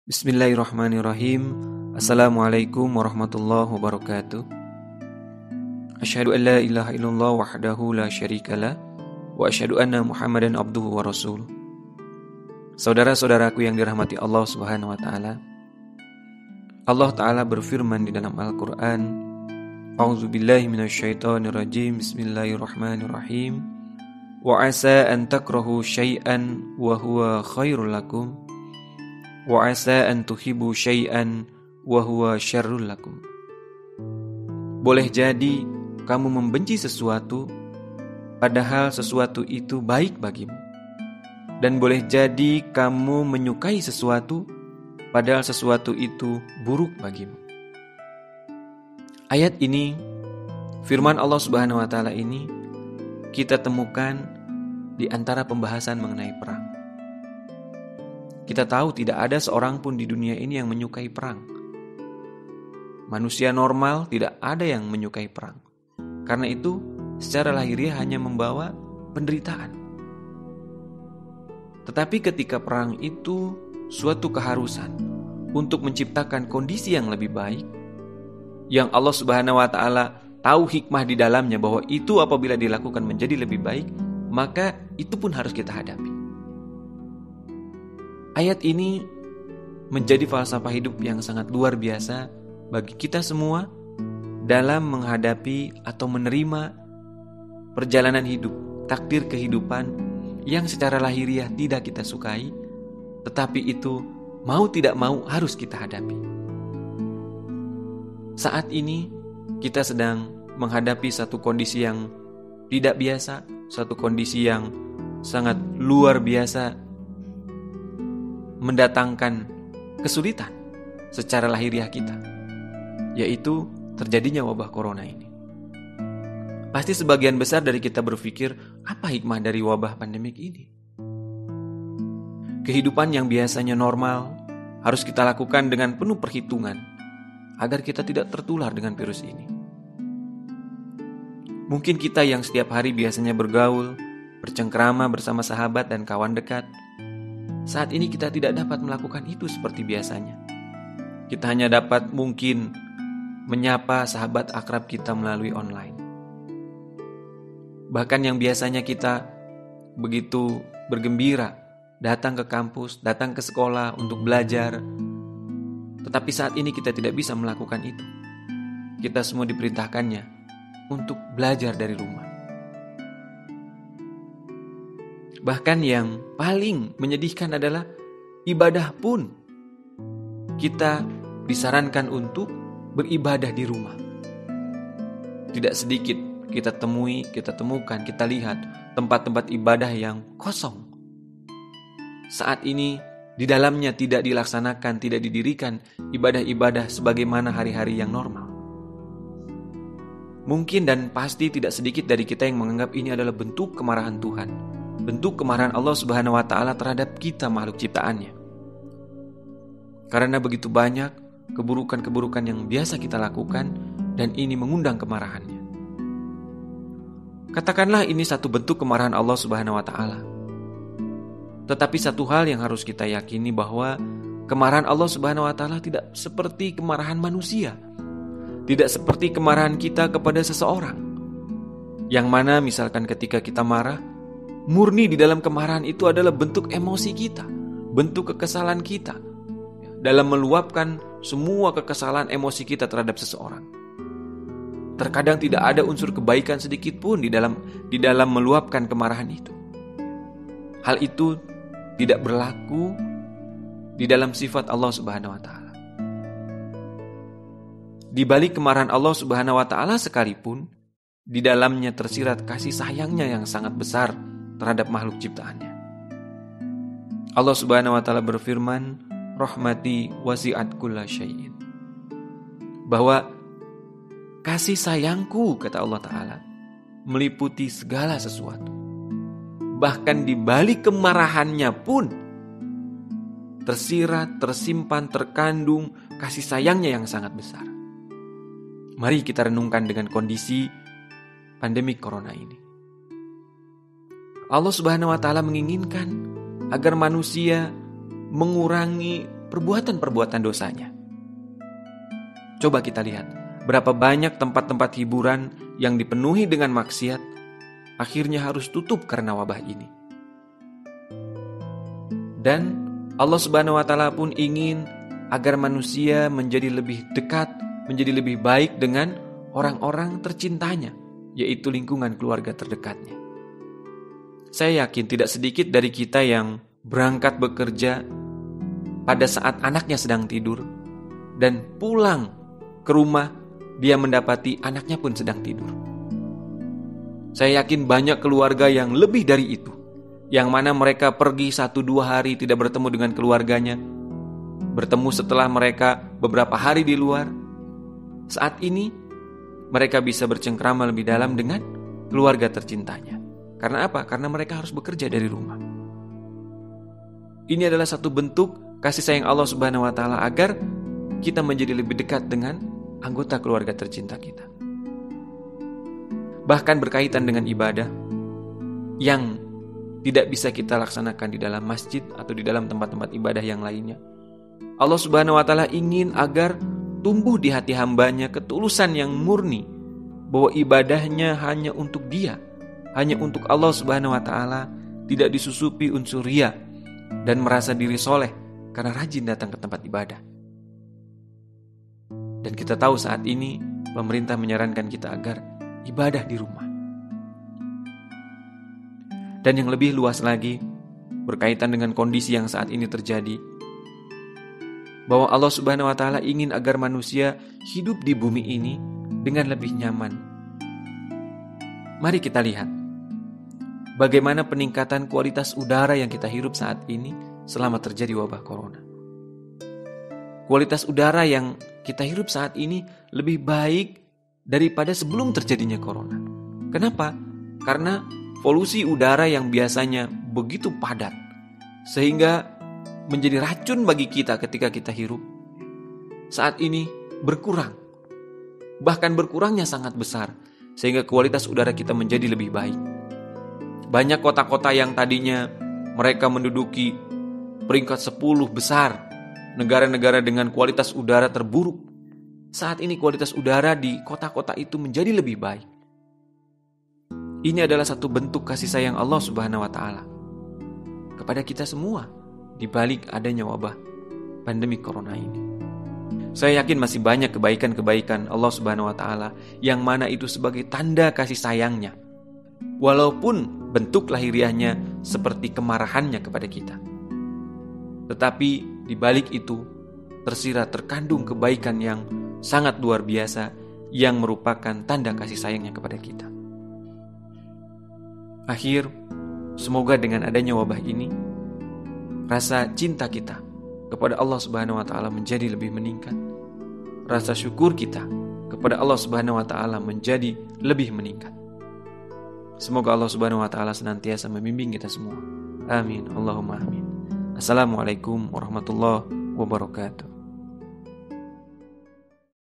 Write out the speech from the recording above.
Bismillahirrahmanirrahim. Assalamualaikum warahmatullahi wabarakatuh. Asyhadu an la ilaha illallah wahdahu la syarikalah wa asyhadu anna Muhammadan abduhu wa rasuluh. Saudara-saudaraku yang dirahmati Allah Subhanahu wa taala. Allah taala berfirman di dalam Al-Qur'an, A'udzubillahi minasyaitonirrajim. Bismillahirrahmanirrahim. Wa asa an takrahu syai'an wa huwa khairul lakum. Wa asa an tuhibbu syai'an wa huwa syarrul lakum. Boleh jadi kamu membenci sesuatu padahal sesuatu itu baik bagimu. Dan boleh jadi kamu menyukai sesuatu padahal sesuatu itu buruk bagimu. Ayat ini, firman Allah Subhanahu wa taala ini kita temukan di antara pembahasan mengenai perang. Kita tahu tidak ada seorang pun di dunia ini yang menyukai perang. Manusia normal tidak ada yang menyukai perang. Karena itu, secara lahiriah hanya membawa penderitaan. Tetapi ketika perang itu suatu keharusan untuk menciptakan kondisi yang lebih baik, yang Allah Subhanahu wa taala tahu hikmah di dalamnya bahwa itu apabila dilakukan menjadi lebih baik, maka itu pun harus kita hadapi. Ayat ini menjadi falsafah hidup yang sangat luar biasa bagi kita semua dalam menghadapi atau menerima perjalanan hidup, takdir kehidupan yang secara lahiriah tidak kita sukai, tetapi itu mau tidak mau harus kita hadapi. Saat ini kita sedang menghadapi satu kondisi yang tidak biasa, satu kondisi yang sangat luar biasa, mendatangkan kesulitan secara lahiriah kita, yaitu terjadinya wabah corona ini. Pasti sebagian besar dari kita berpikir, apa hikmah dari wabah pandemik ini? Kehidupan yang biasanya normal harus kita lakukan dengan penuh perhitungan agar kita tidak tertular dengan virus ini. Mungkin kita yang setiap hari biasanya bergaul, bercengkrama bersama sahabat dan kawan dekat, saat ini kita tidak dapat melakukan itu seperti biasanya. Kita hanya dapat mungkin menyapa sahabat akrab kita melalui online. Bahkan yang biasanya kita begitu bergembira datang ke kampus, datang ke sekolah untuk belajar, tetapi saat ini kita tidak bisa melakukan itu. Kita semua diperintahkannya untuk belajar dari rumah. Bahkan yang paling menyedihkan adalah ibadah pun kita disarankan untuk beribadah di rumah. Tidak sedikit kita temukan, kita lihat tempat-tempat ibadah yang kosong. Saat ini di dalamnya tidak dilaksanakan, tidak didirikan ibadah-ibadah sebagaimana hari-hari yang normal. Mungkin dan pasti tidak sedikit dari kita yang menganggap ini adalah bentuk kemarahan Tuhan. Bentuk kemarahan Allah Subhanahu wa taala terhadap kita makhluk ciptaannya. Karena begitu banyak keburukan-keburukan yang biasa kita lakukan dan ini mengundang kemarahannya. Katakanlah ini satu bentuk kemarahan Allah Subhanahu wa taala. Tetapi satu hal yang harus kita yakini bahwa kemarahan Allah Subhanahu wa taala tidak seperti kemarahan manusia. Tidak seperti kemarahan kita kepada seseorang. Yang mana misalkan ketika kita marah, murni di dalam kemarahan itu adalah bentuk emosi kita, bentuk kekesalan kita dalam meluapkan semua kekesalan emosi kita terhadap seseorang. Terkadang tidak ada unsur kebaikan sedikit pun di dalam meluapkan kemarahan itu. Hal itu tidak berlaku di dalam sifat Allah Subhanahu wa taala. Di balik kemarahan Allah Subhanahu wa taala sekalipun, di dalamnya tersirat kasih sayangnya yang sangat besar terhadap makhluk ciptaannya. Allah Subhanahu wa taala berfirman, rahmati wasi'at kulla syai'in. Bahwa kasih sayangku, kata Allah taala, meliputi segala sesuatu. Bahkan di balik kemarahannya pun tersirat, tersimpan, terkandung kasih sayangnya yang sangat besar. Mari kita renungkan dengan kondisi pandemi corona ini. Allah Subhanahu wa taala menginginkan agar manusia mengurangi perbuatan-perbuatan dosanya. Coba kita lihat, berapa banyak tempat-tempat hiburan yang dipenuhi dengan maksiat, akhirnya harus tutup karena wabah ini. Dan Allah Subhanahu wa Ta'ala pun ingin agar manusia menjadi lebih dekat, menjadi lebih baik dengan orang-orang tercintanya, yaitu lingkungan keluarga terdekatnya. Saya yakin tidak sedikit dari kita yang berangkat bekerja pada saat anaknya sedang tidur, dan pulang ke rumah dia mendapati anaknya pun sedang tidur. Saya yakin banyak keluarga yang lebih dari itu, yang mana mereka pergi 1-2 hari tidak bertemu dengan keluarganya, bertemu setelah mereka beberapa hari di luar. Saat ini mereka bisa bercengkrama lebih dalam dengan keluarga tercintanya. Karena apa? Karena mereka harus bekerja dari rumah. Ini adalah satu bentuk kasih sayang Allah Subhanahu wa Ta'ala agar kita menjadi lebih dekat dengan anggota keluarga tercinta kita. Bahkan berkaitan dengan ibadah yang tidak bisa kita laksanakan di dalam masjid atau di dalam tempat-tempat ibadah yang lainnya. Allah Subhanahu wa Ta'ala ingin agar tumbuh di hati hambanya ketulusan yang murni, bahwa ibadahnya hanya untuk Dia, hanya untuk Allah Subhanahu wa Ta'ala, tidak disusupi unsur riya dan merasa diri soleh karena rajin datang ke tempat ibadah. Dan kita tahu saat ini pemerintah menyarankan kita agar ibadah di rumah. Dan yang lebih luas lagi berkaitan dengan kondisi yang saat ini terjadi, bahwa Allah Subhanahu wa Ta'ala ingin agar manusia hidup di bumi ini dengan lebih nyaman. Mari kita lihat bagaimana peningkatan kualitas udara yang kita hirup saat ini selama terjadi wabah corona. Kualitas udara yang kita hirup saat ini lebih baik daripada sebelum terjadinya corona. Kenapa? Karena polusi udara yang biasanya begitu padat, sehingga menjadi racun bagi kita ketika kita hirup, saat ini berkurang. Bahkan berkurangnya sangat besar, sehingga kualitas udara kita menjadi lebih baik. Banyak kota-kota yang tadinya mereka menduduki peringkat 10 besar negara-negara dengan kualitas udara terburuk, saat ini kualitas udara di kota-kota itu menjadi lebih baik. Ini adalah satu bentuk kasih sayang Allah Subhanahu wa Ta'ala kepada kita semua di balik adanya wabah pandemi corona ini. Saya yakin masih banyak kebaikan-kebaikan Allah Subhanahu wa Ta'ala yang mana itu sebagai tanda kasih sayangnya, walaupun bentuk lahiriahnya seperti kemarahannya kepada kita. Tetapi di balik itu terkandung kebaikan yang sangat luar biasa yang merupakan tanda kasih sayangnya kepada kita. Akhir, semoga dengan adanya wabah ini, rasa cinta kita kepada Allah Subhanahu wa Ta'ala menjadi lebih meningkat. Rasa syukur kita kepada Allah Subhanahu wa Ta'ala menjadi lebih meningkat. Semoga Allah Subhanahu wa Ta'ala senantiasa membimbing kita semua. Amin. Allahumma amin. Assalamualaikum warahmatullahi wabarakatuh.